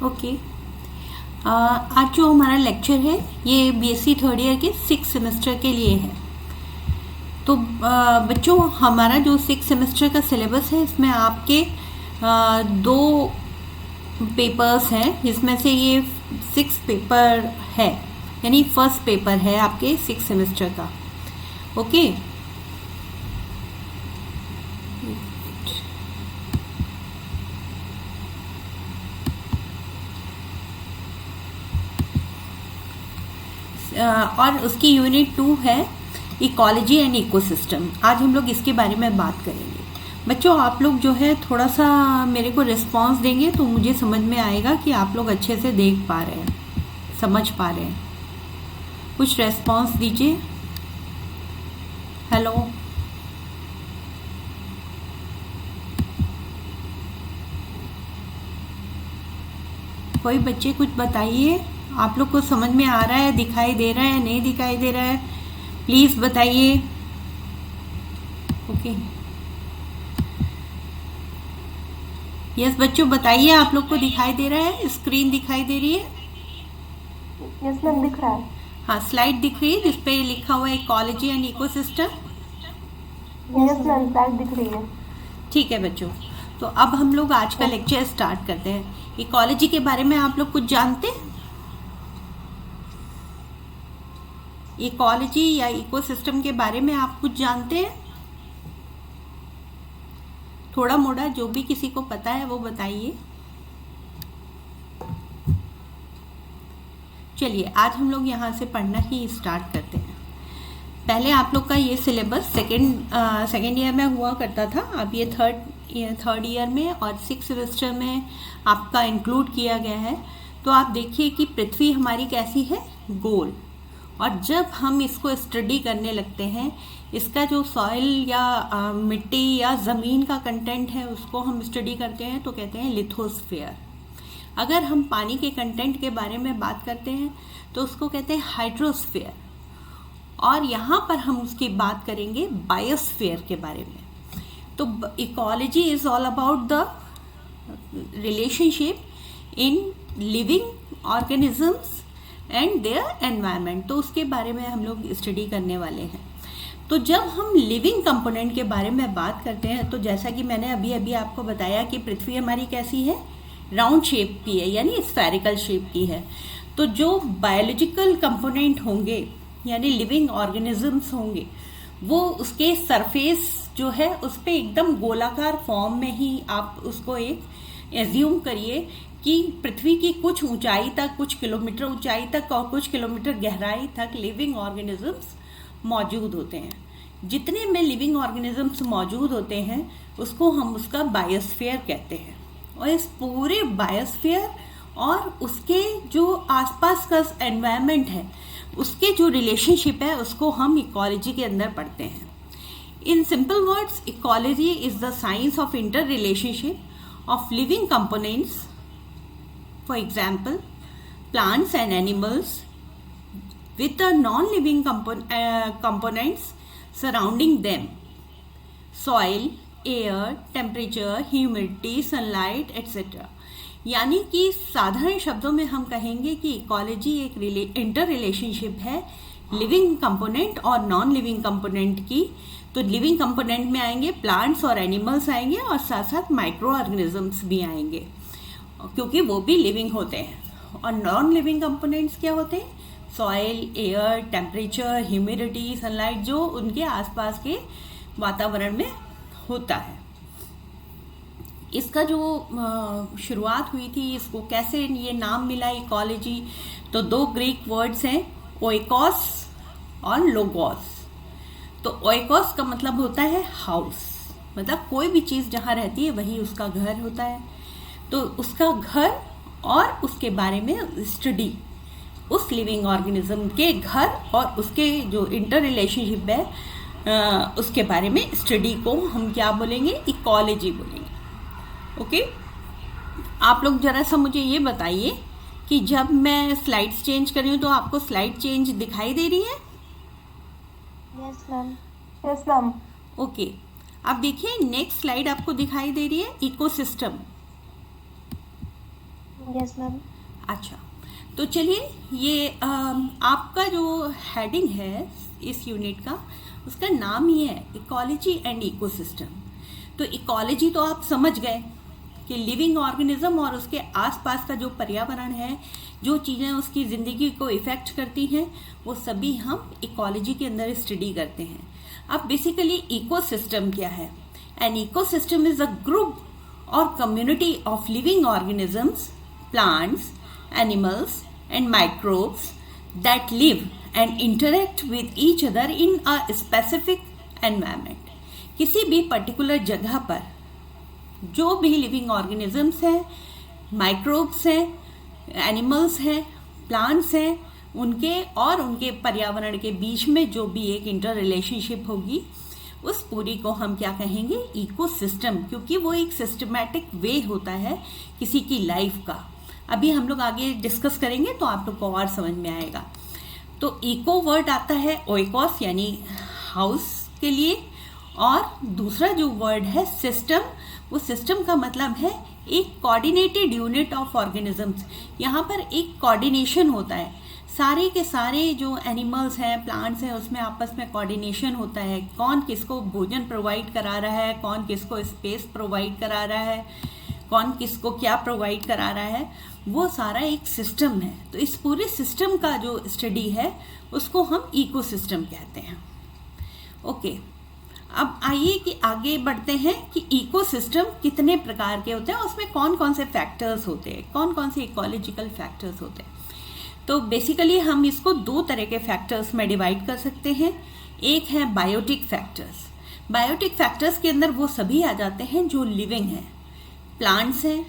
Okay. आज जो हमारा लेक्चर है ये बीएससी थर्ड ईयर के 6 सेमेस्टर के लिए है। तो बच्चों, हमारा जो 6 सेमेस्टर का सिलेबस है इसमें आपके 2 पेपर्स हैं, जिसमें से ये 6 पेपर है, यानी फर्स्ट पेपर है आपके 6 सेमेस्टर का। ओके। और उसकी यूनिट 2 है इकोलॉजी एंड इकोसिस्टम। आज हम लोग इसके बारे में बात करेंगे। बच्चों, आप लोग जो है थोड़ा सा मेरे को रिस्पांस देंगे तो मुझे समझ में आएगा कि आप लोग अच्छे से देख पा रहे हैं, समझ पा रहे हैं। कुछ रिस्पांस दीजिए। हेलो, कोई बच्चे कुछ बताइए। आप लोग को समझ में आ रहा है, दिखाई दे रहा है, नहीं दिखाई दे रहा है? प्लीज बताइए। ओके। यस बच्चों, बताइए, आप लोग को दिखाई दे रहा है? स्क्रीन दिखाई दे रही है? यस मैम, दिख रहा है। हाँ, स्लाइड दिख रही है जिसपे लिखा हुआ है ecology and ecosystem. Yes ma'am, slide दिख रही है। ठीक है बच्चों, तो अब हम लोग आज का लेक्चर स्टार्ट करते हैं। इकोलॉजी के बारे में आप लोग कुछ जानते हैं? इकोलॉजी या इकोसिस्टम के बारे में आप कुछ जानते हैं? थोड़ा मोड़ा जो भी किसी को पता है वो बताइए। चलिए, आज हम लोग यहाँ से पढ़ना ही स्टार्ट करते हैं। पहले आप लोग का ये सिलेबस सेकेंड ईयर में हुआ करता था। अब ये थर्ड ईयर में और 6 सेमेस्टर में आपका इंक्लूड किया गया है। तो आप देखिए कि पृथ्वी हमारी कैसी है, गोल। और जब हम इसको स्टडी करने लगते हैं, इसका जो सॉइल या मिट्टी या ज़मीन का कंटेंट है उसको हम स्टडी करते हैं तो कहते हैं लिथोस्फीयर। अगर हम पानी के कंटेंट के बारे में बात करते हैं तो उसको कहते हैं हाइड्रोस्फीयर। और यहाँ पर हम उसकी बात करेंगे बायोस्फीयर के बारे में। तो ecology is all about the relationship in living organisms and their environment. तो उसके बारे में हम लोग स्टडी करने वाले हैं। तो जब हम लिविंग कंपोनेंट के बारे में बात करते हैं तो जैसा कि मैंने अभी आपको बताया कि पृथ्वी हमारी कैसी है, राउंड शेप की है, यानी स्फेरिकल शेप की है। तो जो बायोलॉजिकल कंपोनेंट होंगे यानी लिविंग ऑर्गेनिजम्स होंगे, वो उसके सरफेस जो है उस पर एकदम गोलाकार फॉर्म में ही आप उसको एक एज्यूम करिए कि पृथ्वी की कुछ ऊंचाई तक, कुछ किलोमीटर ऊंचाई तक और कुछ किलोमीटर गहराई तक लिविंग ऑर्गेनिजम्स मौजूद होते हैं। जितने में लिविंग ऑर्गेनिजम्स मौजूद होते हैं उसको हम उसका बायोस्फीयर कहते हैं। और इस पूरे बायोस्फीयर और उसके जो आसपास का एनवायरनमेंट है उसके जो रिलेशनशिप है उसको हम इकोलॉजी के अंदर पढ़ते हैं। In simple words, ecology is the science of inter relationship of living components, for example plants and animals, with the non-living components surrounding them, soil, air, temperature, humidity, sunlight etc. यानी कि साधारण शब्दों में हम कहेंगे कि इकोलॉजी एक inter relationship है लिविंग कंपोनेंट और नॉन लिविंग कंपोनेंट की। तो लिविंग कंपोनेंट में आएंगे प्लांट्स और एनिमल्स आएंगे और साथ साथ माइक्रो ऑर्गेनिजम्स भी आएंगे, क्योंकि वो भी लिविंग होते हैं। और नॉन लिविंग कंपोनेंट्स क्या होते हैं? Soil, air, temperature, humidity, sunlight, जो उनके आसपास के वातावरण में होता है। इसका जो शुरुआत हुई थी, इसको कैसे ये नाम मिला इकोलॉजी, तो 2 ग्रीक वर्ड्स हैं, ओइकोस और लोगोस। तो ओइकोस का मतलब होता है हाउस, मतलब कोई भी चीज़ जहाँ रहती है वही उसका घर होता है। तो उसका घर और उसके बारे में स्टडी, उस लिविंग ऑर्गेनिज्म के घर और उसके जो इंटर रिलेशनशिप है उसके बारे में स्टडी को हम क्या बोलेंगे? इकोलॉजी बोलेंगे। ओके। आप लोग जरा सा मुझे ये बताइए कि जब मैं स्लाइड्स चेंज कर रही हूँ तो आपको स्लाइड चेंज दिखाई दे रही है? Yes ma'am. Yes ma'am. Okay. अब देखिए नेक्स्ट स्लाइड आपको दिखाई दे रही है इकोसिस्टम। Yes ma'am. अच्छा, तो चलिए ये आपका जो हेडिंग है इस यूनिट का, उसका नाम ही है इकोलॉजी एंड इकोसिस्टम। तो इकोलॉजी तो आप समझ गए कि लिविंग ऑर्गेनिज्म और उसके आसपास का जो पर्यावरण है, जो चीज़ें उसकी ज़िंदगी को इफ़ेक्ट करती हैं, वो सभी हम इकोलॉजी के अंदर स्टडी करते हैं। अब बेसिकली इकोसिस्टम क्या है? An ecosystem is a group और community of living organisms, plants, animals and microbes that live and interact with each other in a specific environment। किसी भी पर्टिकुलर जगह पर जो भी लिविंग ऑर्गेनिजम्स हैं, माइक्रोब्स हैं, एनिमल्स हैं, प्लांट्स हैं, उनके और उनके पर्यावरण के बीच में जो भी एक इंटर रिलेशनशिप होगी, उस पूरी को हम क्या कहेंगे? इकोसिस्टम, क्योंकि वो एक सिस्टमैटिक वे होता है किसी की लाइफ का। अभी हम लोग आगे डिस्कस करेंगे तो आप लोग को और समझ में आएगा। तो इको वर्ड आता है ओइकोस यानी हाउस के लिए, और दूसरा जो वर्ड है सिस्टम, वो सिस्टम का मतलब है एक कोऑर्डिनेटेड यूनिट ऑफ ऑर्गेनिजम्स। यहाँ पर एक कोऑर्डिनेशन होता है, सारे के सारे जो एनिमल्स हैं, प्लांट्स हैं, उसमें आपस में कोऑर्डिनेशन होता है। कौन किसको भोजन प्रोवाइड करा रहा है, कौन किसको स्पेस प्रोवाइड करा रहा है, कौन किसको क्या प्रोवाइड करा रहा है, वो सारा एक सिस्टम है। तो इस पूरे सिस्टम का जो स्टडी है उसको हम इकोसिस्टम कहते हैं। ओके, अब आइए कि आगे बढ़ते हैं कि इकोसिस्टम कितने प्रकार के होते हैं, उसमें कौन कौन से फैक्टर्स होते हैं, कौन कौन से इकोलॉजिकल फैक्टर्स होते हैं। तो बेसिकली हम इसको दो तरह के फैक्टर्स में डिवाइड कर सकते हैं। एक है बायोटिक फैक्टर्स। बायोटिक फैक्टर्स के अंदर वो सभी आ जाते हैं जो लिविंग हैं, प्लांट्स हैं,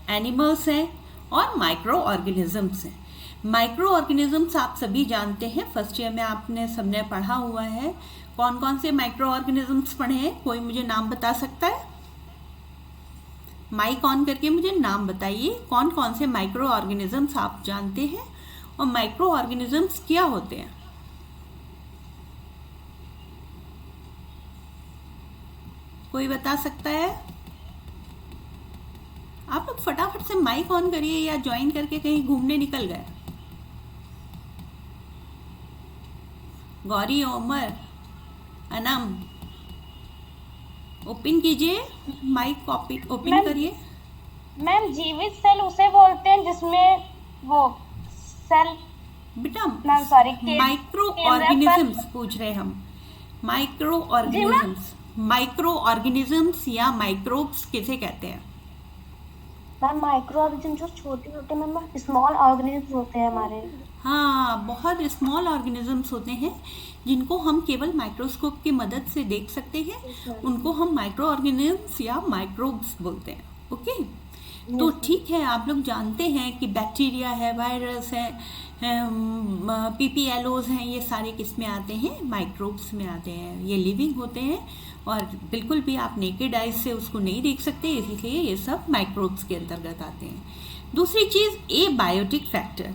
एनिमल्स हैं और माइक्रो ऑर्गेनिजम्स हैं। माइक्रो ऑर्गेनिजम्स आप सभी जानते हैं, फर्स्ट ईयर में आपने सबने पढ़ा हुआ है। कौन कौन से माइक्रो ऑर्गेनिजम्स पढ़े हैं? कोई मुझे नाम बता सकता है? माइक ऑन करके मुझे नाम बताइए, कौन कौन से माइक्रो ऑर्गेनिजम्स आप जानते हैं और माइक्रो ऑर्गेनिजम्स क्या होते हैं? कोई बता सकता है? आप लोग फटाफट से माइक ऑन करिए या ज्वाइन करके कहीं घूमने निकल गए। गौरी, ओमर, अनम, ओपन कीजिए माइक, ओपन करिए। मैम जीवित सेल उसे बोलते हैं जिसमें वो सेल, बेटा मैम सॉरी, माइक्रो ऑर्गेनिजम्स पूछ रहे हम। माइक्रो ऑर्गेनिजम्स, माइक्रो ऑर्गेनिजम्स या माइक्रोब्स किसे कहते हैं? मैम माइक्रो ऑर्गेनिज्म जो छोटे होते हैं मैम, स्मॉल ऑर्गेनिज्म होते हैं हमारे। हाँ, बहुत स्मॉल ऑर्गेनिजम्स होते हैं जिनको हम केवल माइक्रोस्कोप की मदद से देख सकते हैं, उनको हम माइक्रो ऑर्गेनिजम्स या माइक्रोब्स बोलते हैं। ओके, तो ठीक है, आप लोग जानते हैं कि बैक्टीरिया है, वायरस है, पीपीएलओज हैं, ये सारे किस में आते हैं? माइक्रोब्स में आते हैं। ये लिविंग होते हैं और बिल्कुल भी आप नेकेड आइज से उसको नहीं देख सकते, इसलिए ये सब माइक्रोब्स के अंतर्गत आते हैं। दूसरी चीज़ ए बायोटिक फैक्टर।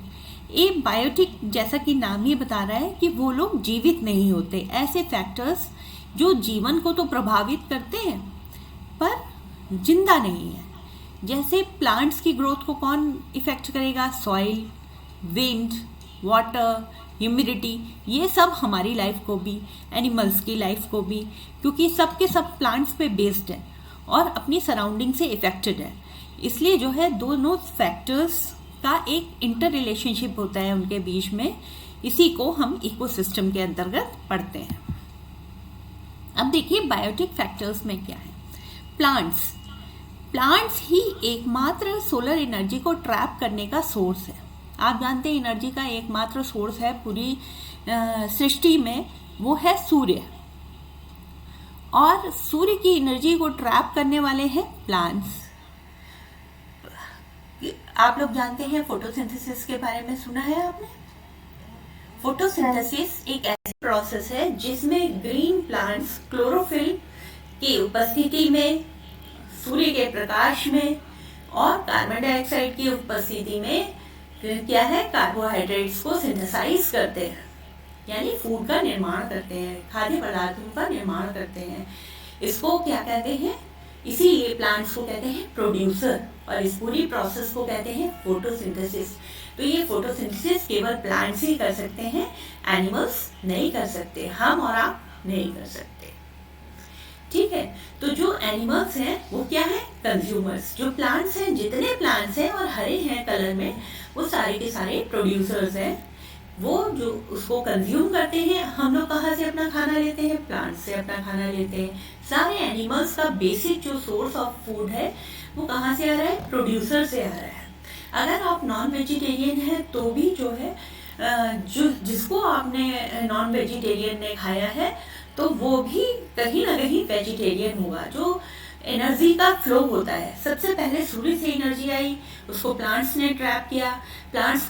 ए बायोटिक जैसा कि नाम ही बता रहा है कि वो लोग जीवित नहीं होते, ऐसे फैक्टर्स जो जीवन को तो प्रभावित करते हैं पर जिंदा नहीं है। जैसे प्लांट्स की ग्रोथ को कौन इफेक्ट करेगा? सॉइल, विंड, वाटर, ह्यूमिडिटी, ये सब हमारी लाइफ को भी, एनिमल्स की लाइफ को भी, क्योंकि सब के सब प्लांट्स पे बेस्ड है और अपनी सराउंडिंग से इफेक्टेड है। इसलिए जो है दोनों फैक्टर्स का एक इंटर रिलेशनशिप होता है उनके बीच में, इसी को हम इकोसिस्टम के अंतर्गत पढ़ते हैं। अब देखिए बायोटिक फैक्टर्स में क्या है। प्लांट्स ही एकमात्र सोलर एनर्जी को ट्रैप करने का सोर्स है। आप जानते हैं एनर्जी का एकमात्र सोर्स है पूरी सृष्टि में, वो है सूर्य, और सूर्य की एनर्जी को ट्रैप करने वाले हैं प्लांट्स। आप लोग जानते हैं फोटोसिंथेसिस के बारे में सुना है आपने? फोटोसिंथेसिस एक ऐसी प्रोसेस है जिसमें ग्रीन प्लांट्स क्लोरोफिल की उपस्थिति में, सूर्य के प्रकाश में और कार्बन डाइऑक्साइड की उपस्थिति में क्या है, कार्बोहाइड्रेट्स को सिंथेसाइज करते हैं, यानी फूड का निर्माण करते हैं, खाद्य पदार्थों का निर्माण करते हैं। इसको क्या कहते हैं? इसीलिए प्लांट्स को कहते हैं प्रोड्यूसर और इस पूरी प्रोसेस को कहते हैं फोटोसिंथेसिस। तो ये फोटोसिंथेसिस केवल प्लांट्स ही कर सकते हैं, एनिमल्स नहीं कर सकते, हम और आप नहीं कर सकते। ठीक है, तो जो एनिमल्स हैं वो क्या है, कंज्यूमर्स। जो प्लांट्स हैं, जितने प्लांट्स हैं और हरे हैं कलर में, वो सारे के सारे प्रोड्यूसर्स हैं। वो जो उसको कंज्यूम करते हैं, हम लोग कहाँ से अपना खाना लेते हैं, प्लांट से अपना खाना लेते हैं। सारे एनिमल्स का बेसिक जो सोर्स ऑफ फूड है वो कहाँ से आ रहा है, प्रोड्यूसर से आ रहा है। अगर आप नॉन वेजिटेरियन हैं तो भी जो है जो जिसको आपने नॉन वेजिटेरियन ने खाया है तो वो भी कहीं ना कहीं वेजिटेरियन होगा। जो एनर्जी का फ्लो होता है, सबसे पहले सूर्य से एनर्जी आई, उसको प्लांट्स ने ट्रैप किया, प्लांट्स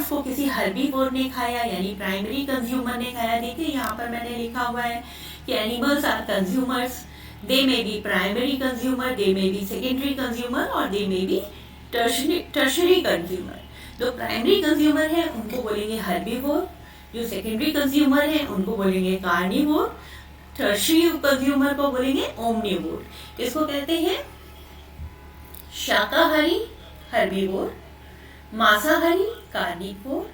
को किसी हर्बीवोर ने खाया, यानी प्राइमरी कंज्यूमर ने खाया। देखिए यहाँ पर मैंने लिखा हुआ है कि animals are consumers, they may be primary consumer, they may be secondary consumer और they may be tertiary consumer. जो प्राइमरी कंज्यूमर है उनको बोलेंगे हर्बीवोर, जो सेकेंडरी कंज्यूमर है उनको बोलेंगे कार्निवोर, टर्शरी कंज्यूमर को बोलेंगे ओमनिवोर। इसको कहते हैं शाकाहारी हर्बीवोर, मांसाहारी कार्निवोर,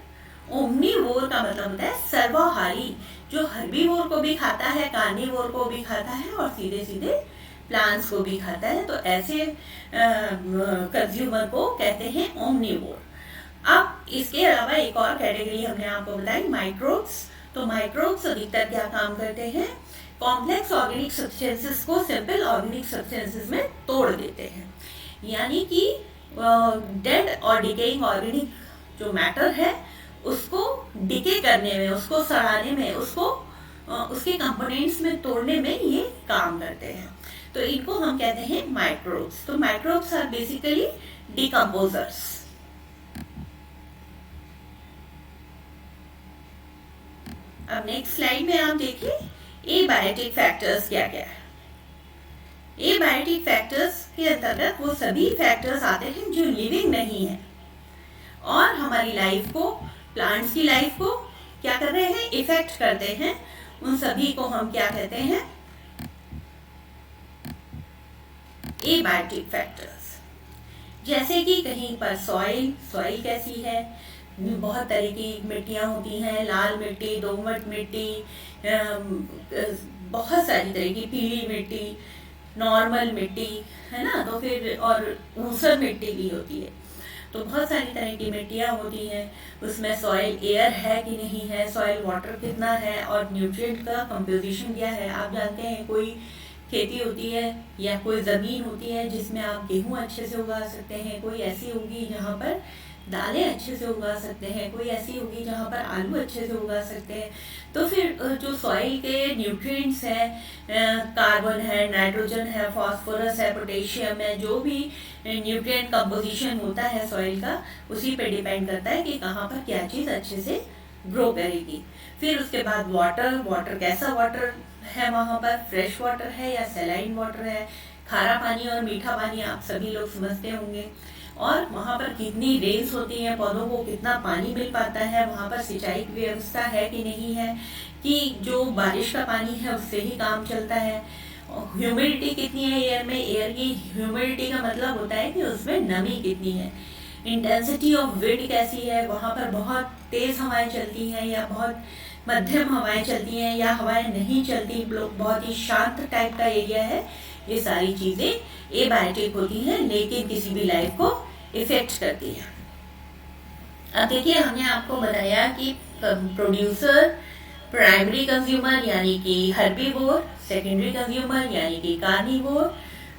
ओमनिवोर का मतलब होता है सर्वाहारी, जो हर्बीवोर को भी खाता है, कार्निवोर को भी खाता है और सीधे सीधे प्लांट्स को भी खाता है। तो ऐसे कंज्यूमर को कहते हैं ओमनिवोर। अब इसके अलावा एक और कैटेगरी हमने आपको बताई, माइक्रोब्स। तो माइक्रोब्स अधिकतर क्या काम करते हैं, कॉम्प्लेक्स ऑर्गेनिक सब्सटेंसेस को सिंपल ऑर्गेनिक सब्सटेंसेस में तोड़ देते हैं। यानी कि डेड और डिकेइंग ऑर्गेनिक जो मैटर है उसको डिके करने में, उसको सड़ाने में, उसको उसके कंपोनेंट्स में तोड़ने में ये काम करते हैं। तो इनको हम कहते हैं माइक्रोब्स। तो माइक्रोब्स आर बेसिकली डिकम्पोजर्स। अब नेक्स्ट स्लाइड में आप देखिए एबायोटिक फैक्टर्स क्या क्या है। एबायोटिक फैक्टर्स के अंतर्गत वो सभी फैक्टर्स आते हैं जो लिविंग नहीं है और हमारी लाइफ को, प्लांट्स की लाइफ को क्या कर रहे हैं, इफेक्ट करते हैं। उन सभी को हम क्या कहते हैं, एबायोटिक फैक्टर्स। जैसे कि कहीं पर सॉइल कैसी है, बहुत तरह की मिट्टियाँ होती हैं, लाल मिट्टी, दोमट मिट्टी, बहुत सारी तरह की, पीली मिट्टी, नॉर्मल मिट्टी, है ना। तो फिर और ऊसर मिट्टी भी होती है। तो बहुत सारी तरह की मिट्टियाँ होती हैं। उसमें सॉइल एयर है कि नहीं है, सॉइल वाटर कितना है और न्यूट्रिएंट का कंपोजिशन क्या है। आप जानते हैं कोई खेती होती है या कोई ज़मीन होती है जिसमें आप गेहूँ अच्छे से उगा सकते हैं, कोई ऐसी होगी जहाँ पर दालें अच्छे से उगा सकते हैं, कोई ऐसी होगी जहाँ पर आलू अच्छे से उगा सकते हैं। तो फिर जो सॉइल के न्यूट्रिएंट्स हैं, कार्बन है, नाइट्रोजन है, फास्फोरस है, पोटेशियम है, जो भी न्यूट्रिएंट कंपोजिशन होता है सॉइल का, उसी पे डिपेंड करता है कि कहाँ पर क्या चीज़ अच्छे से ग्रो करेगी। फिर उसके बाद वाटर कैसा वाटर है, वहाँ पर फ्रेश वाटर है या सैलाइन वाटर है, खारा पानी और मीठा पानी आप सभी लोग समझते होंगे। और वहाँ पर कितनी रेन्स होती हैं, पौधों को कितना पानी मिल पाता है, वहाँ पर सिंचाई की व्यवस्था है कि नहीं है, कि जो बारिश का पानी है उससे ही काम चलता है। ह्यूमिडिटी कितनी है एयर में, एयर की ह्यूमिडिटी का मतलब होता है कि उसमें नमी कितनी है। इंटेंसिटी ऑफ विंड कैसी है, वहाँ पर बहुत तेज़ हवाएं चलती हैं या बहुत मध्यम हवाएं चलती हैं या हवाएं नहीं चलती, बहुत ही शांत टाइप का एरिया है। ये सारी चीज़ें एबायोटिक होती हैं लेकिन किसी भी लाइफ को इफेक्ट करती हैं। अब देखिए हमने आपको बताया कि प्रोड्यूसर, प्राइमरी कंज्यूमर यानी कि हर्बीवोर, सेकेंडरी कंज्यूमर यानी कि कार्निवोर,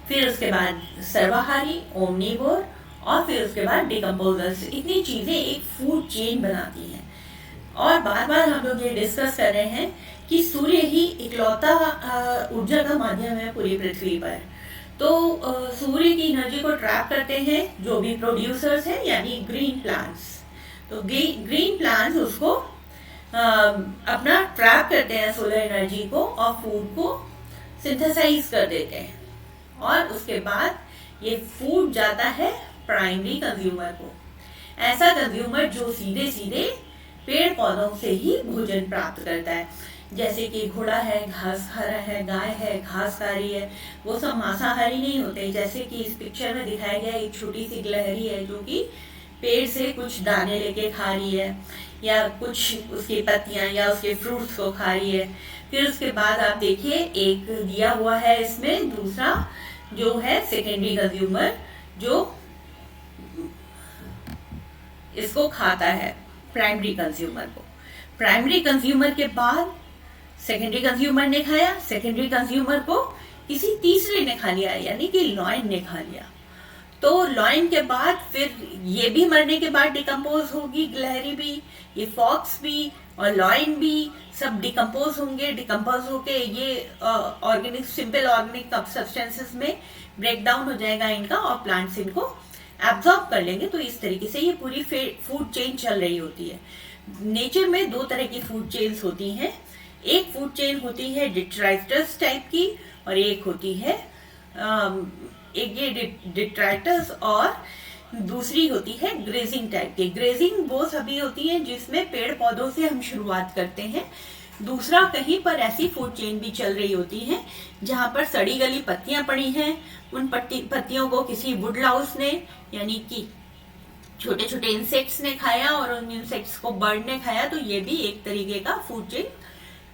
फिर उसके बाद सर्वाहारी ओमनिवोर और फिर उसके बाद डिकम्पोजर्स। इतनी चीज़ें एक फूड चेन बनाती हैं। और बार बार हम लोग ये डिस्कस कर रहे हैं कि सूर्य ही इकलौता ऊर्जा का माध्यम है पूरी पृथ्वी पर। तो सूर्य की एनर्जी को ट्रैप करते हैं जो भी प्रोड्यूसर्स हैं यानी ग्रीन प्लांट्स। तो ग्रीन प्लांट्स उसको अपना ट्रैप करते हैं सोलर एनर्जी को और फूड को सिंथेसाइज कर देते हैं और उसके बाद ये फूड जाता है प्राइमरी कंज्यूमर को। ऐसा कंज्यूमर जो सीधे सीधे पेड़ पौधों से ही भोजन प्राप्त करता है। जैसे कि घोड़ा है घास खा रहा है, गाय है घास खा रही है, वो सब मांसाहारी नहीं होते। जैसे कि इस पिक्चर में दिखाया गया एक छोटी सी गिलहरी है जो कि पेड़ से कुछ दाने लेके खा रही है, या कुछ उसकी पत्तियां या उसके फ्रूट्स को खा रही है। फिर उसके बाद आप देखिए एक दिया हुआ है इसमें दूसरा जो है सेकेंडरी कंज्यूमर, जो इसको खाता है प्राइमरी कंज्यूमर को। प्राइमरी कंज्यूमर के बाद सेकेंडरी कंज्यूमर ने खाया, सेकेंडरी कंज्यूमर को किसी तीसरे ने खा लिया, यानी कि लॉयन ने खा लिया। तो लॉयन के बाद फिर ये भी मरने के बाद डिकम्पोज होगी, गिलहरी भी, ये फॉक्स भी और लॉयन भी सब डिकम्पोज होंगे। डिकम्पोज होके ये ऑर्गेनिक सिंपल ऑर्गेनिक सब्सटेंसेस में ब्रेक डाउन हो जाएगा इनका, और प्लांट्स इनको एब्जॉर्ब कर लेंगे। तो इस तरीके से ये पूरी फूड चेन चल रही होती है। नेचर में दो तरह की फूड चेन्स होती हैं। एक फूड चेन होती है डिट्राइटस टाइप की, और एक होती है एक ये डिट्राइटस, और दूसरी होती है ग्रेजिंग टाइप की। ग्रेजिंग वो सभी होती हैं जिसमें पेड़ पौधों से हम शुरुआत करते हैं। दूसरा कहीं पर ऐसी फूड चेन भी चल रही होती है जहां पर सड़ी गली पत्तियां पड़ी हैं, उन पत्तियों को किसी वुड लाउस ने, यानी कि छोटे छोटे इंसेक्ट्स ने खाया, और उन इंसेक्ट्स को बर्ड ने खाया। तो ये भी एक तरीके का फूड चेन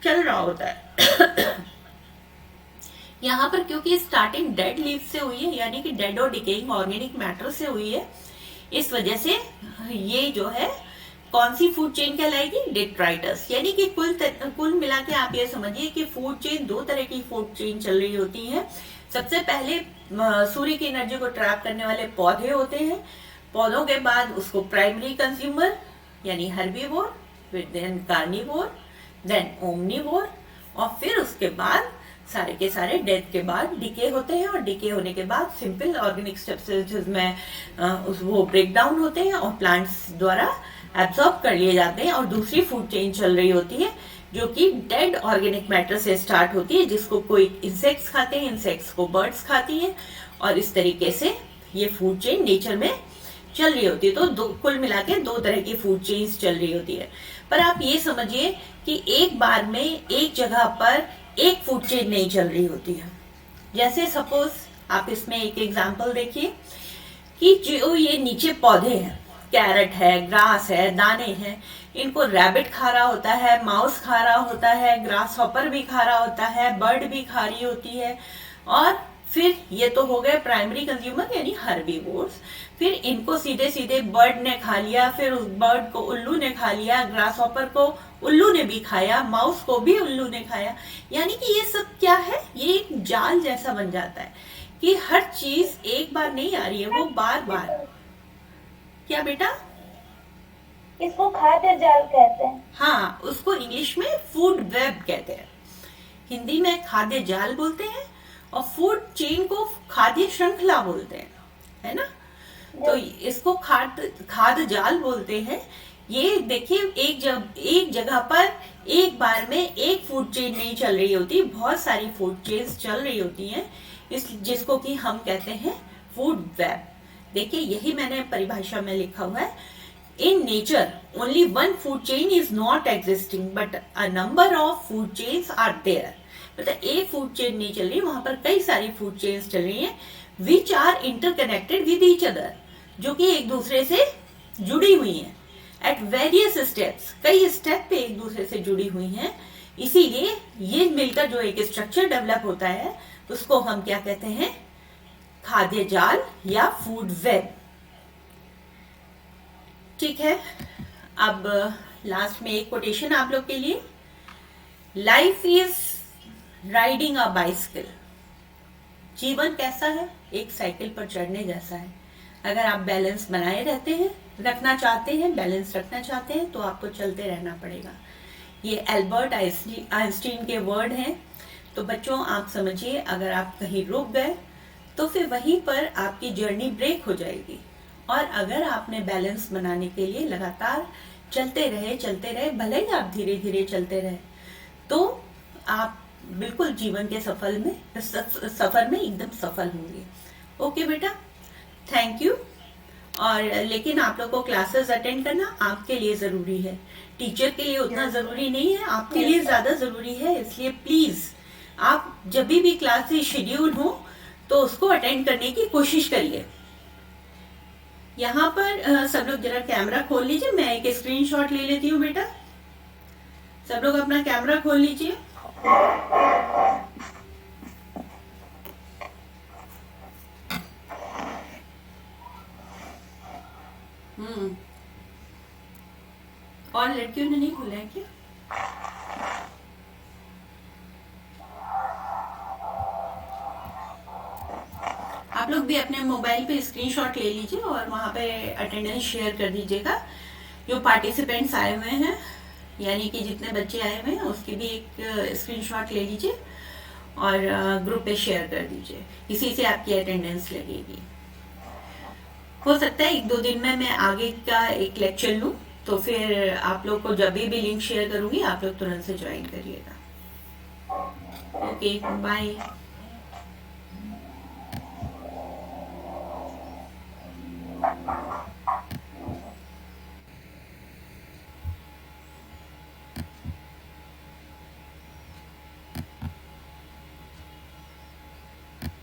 चल रहा होता है। यहाँ पर क्योंकि स्टार्टिंग डेड लीव से हुई है, यानी कि डेड और डिकेइंग ऑर्गेनिक मैटर से हुई है, इस वजह से ये जो है कौन सी फूड चेन कहलाएगी, डिट्राइटस। यानी कि कुल मिला के आप ये समझिए कि फूड चेन दो तरह की फूड चेन चल रही होती है। सबसे पहले सूर्य की एनर्जी को ट्रैप करने वाले पौधे होते हैं। पौधों के बाद उसको प्राइमरी कंज्यूमर यानी हर्बीवोर, फिर देन कार्निवोर, देन ओमनीवोर, और फिर उसके बाद सारे के सारे डेथ के बाद डिके होते हैं, और डिके होने के बाद सिंपल ऑर्गेनिक सब्सटेंसेस में वो ब्रेक डाउन होते हैं और प्लांट्स द्वारा एब्जॉर्ब कर लिए जाते हैं। और दूसरी फूड चेन चल रही होती है जो कि डेड ऑर्गेनिक मैटर से स्टार्ट होती है, जिसको कोई इंसेक्ट्स खाते हैं, इंसेक्ट्स को बर्ड्स खाती हैं, और इस तरीके से ये फूड चेन नेचर में चल रही होती है। तो कुल मिला के दो तरह की फूड चेन्स चल रही होती है। पर आप ये समझिए कि एक बार में एक जगह पर एक फूड चेन नहीं चल रही होती है। जैसे सपोज आप इसमें एक एग्जांपल देखिए कि जो ये नीचे पौधे हैं, कैरेट है, ग्रास है, दाने हैं, इनको रैबिट खा रहा होता है, माउस खा रहा होता है, ग्रास हॉपर भी खा रहा होता है, बर्ड भी खा रही होती है। और फिर ये तो हो गए प्राइमरी कंज्यूमर यानी हर्बीवोर्स। फिर इनको सीधे सीधे बर्ड ने खा लिया, फिर उस बर्ड को उल्लू ने खा लिया, ग्रास हॉपर को उल्लू ने भी खाया, माउस को भी उल्लू ने खाया। यानी कि ये सब क्या है, ये एक जाल जैसा बन जाता है कि हर चीज एक बार नहीं आ रही है, वो बार बार। क्या बेटा? इसको खाद्य जाल कहते हैं। हाँ, उसको इंग्लिश में फूड वेब कहते हैं, हिंदी में खाद्य जाल बोलते हैं, और फूड चेन को खाद्य श्रृंखला बोलते हैं, है ना। तो इसको खाद्य जाल बोलते हैं। ये देखिए एक जगह पर एक बार में एक फूड चेन नहीं चल रही होती, बहुत सारी फूड चेन्स चल रही होती हैं, जिसको कि हम कहते हैं फूड वेब। देखिए यही मैंने परिभाषा में लिखा हुआ है, in nature only one food chain is not existing but a number of food chains are there. मतलब एक फूड चेन नहीं चल रही, वहां पर कई सारी फूड चेन्स चल रही हैं, which are interconnected with each other, जो कि एक दूसरे से जुड़ी हुई हैं एट वेरियस स्टेप्स, कई स्टेप पे एक दूसरे से जुड़ी हुई हैं। इसीलिए ये मिलकर जो एक स्ट्रक्चर डेवलप होता है उसको हम क्या कहते हैं, खाद्य जाल या फूड वेब। ठीक है, अब लास्ट में एक कोटेशन आप लोग के लिए, life is riding a bicycle. जीवन कैसा है, एक साइकिल पर चढ़ने जैसा है। अगर आप बैलेंस बनाए रखना चाहते हैं, बैलेंस रखना चाहते हैं, तो आपको चलते रहना पड़ेगा। ये एल्बर्ट आइंस्टीन के वर्ड हैं। तो बच्चों आप समझिए, अगर आप कहीं रुक गए तो फिर वहीं पर आपकी जर्नी ब्रेक हो जाएगी, और अगर आपने बैलेंस बनाने के लिए लगातार चलते रहे, भले ही आप धीरे धीरे चलते रहे, तो आप बिल्कुल जीवन के सफर में एकदम सफल होंगे। ओके बेटा, थैंक यू। और लेकिन आप लोग को क्लासेस अटेंड करना आपके लिए ज़रूरी है, टीचर के लिए उतना ज़रूरी नहीं है, आपके लिए ज़्यादा ज़रूरी है। इसलिए प्लीज़ आप जब भी क्लास शेड्यूल हो तो उसको अटेंड करने की कोशिश करिए। यहाँ पर सब लोग जरा कैमरा खोल लीजिए, मैं एक स्क्रीनशॉट ले लेती हूँ बेटा। सब लोग अपना कैमरा खोल लीजिए। और लड़कियों ने नहीं खोला है क्या? आप लोग भी अपने मोबाइल पे स्क्रीनशॉट ले लीजिए और वहाँ पे अटेंडेंस शेयर कर दीजिएगा। जो पार्टिसिपेंट्स आए हुए हैं, यानी कि जितने बच्चे आए हुए हैं, उसकी भी एक स्क्रीनशॉट ले लीजिए और ग्रुप पे शेयर कर दीजिए। इसी से आपकी अटेंडेंस लगेगी। हो सकता है 1-2 दिन में मैं आगे का एक लेक्चर लूँ, तो फिर आप लोग को जब भी लिंक शेयर करूँगी आप लोग तुरंत से ज्वाइन करिएगा। Okay, bye.